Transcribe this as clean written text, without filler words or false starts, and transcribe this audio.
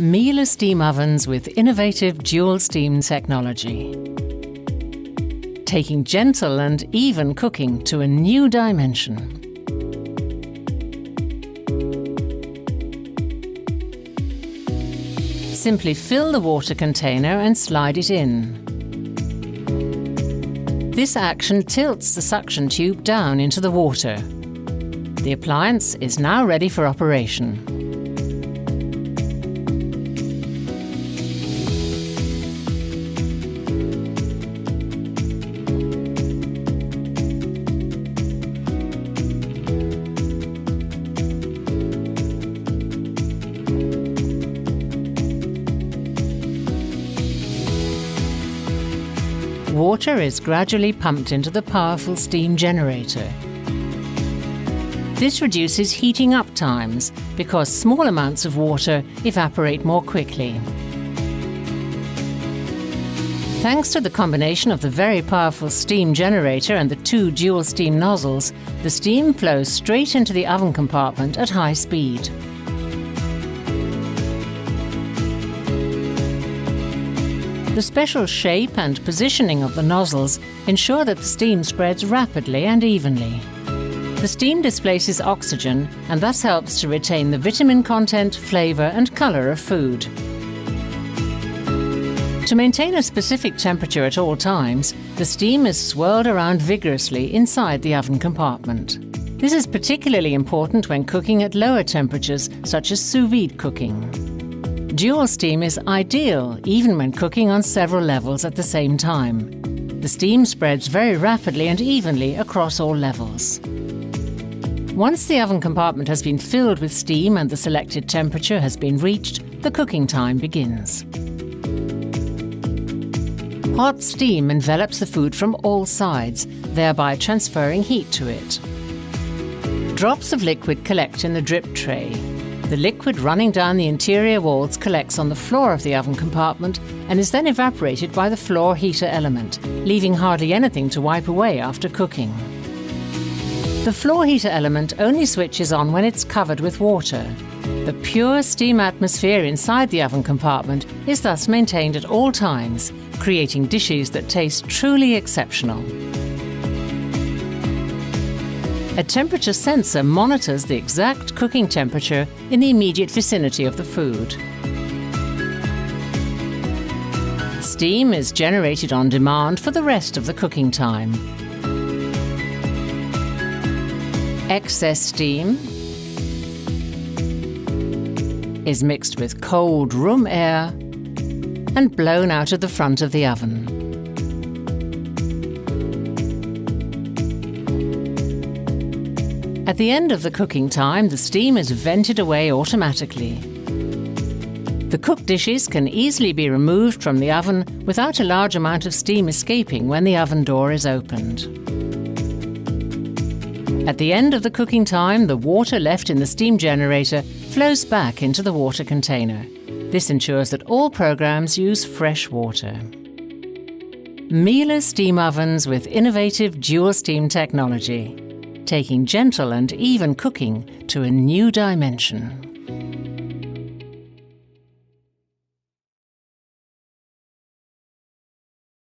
Miele steam ovens with innovative dual steam technology, taking gentle and even cooking to a new dimension. Simply fill the water container and slide it in. This action tilts the suction tube down into the water. The appliance is now ready for operation. Water is gradually pumped into the powerful steam generator. This reduces heating up times because small amounts of water evaporate more quickly. Thanks to the combination of the very powerful steam generator and the two dual steam nozzles, the steam flows straight into the oven compartment at high speed. The special shape and positioning of the nozzles ensure that the steam spreads rapidly and evenly. The steam displaces oxygen and thus helps to retain the vitamin content, flavour and colour of food. To maintain a specific temperature at all times, the steam is swirled around vigorously inside the oven compartment. This is particularly important when cooking at lower temperatures, such as sous vide cooking. Dual steam is ideal even when cooking on several levels at the same time. The steam spreads very rapidly and evenly across all levels. Once the oven compartment has been filled with steam and the selected temperature has been reached, the cooking time begins. Hot steam envelops the food from all sides, thereby transferring heat to it. Drops of liquid collect in the drip tray. The liquid running down the interior walls collects on the floor of the oven compartment and is then evaporated by the floor heater element, leaving hardly anything to wipe away after cooking. The floor heater element only switches on when it's covered with water. The pure steam atmosphere inside the oven compartment is thus maintained at all times, creating dishes that taste truly exceptional. A temperature sensor monitors the exact cooking temperature in the immediate vicinity of the food. Steam is generated on demand for the rest of the cooking time. Excess steam is mixed with cold room air and blown out of the front of the oven. At the end of the cooking time, the steam is vented away automatically. The cooked dishes can easily be removed from the oven without a large amount of steam escaping when the oven door is opened. At the end of the cooking time, the water left in the steam generator flows back into the water container. This ensures that all programs use fresh water. Miele steam ovens with innovative dual steam technology, taking gentle and even cooking to a new dimension.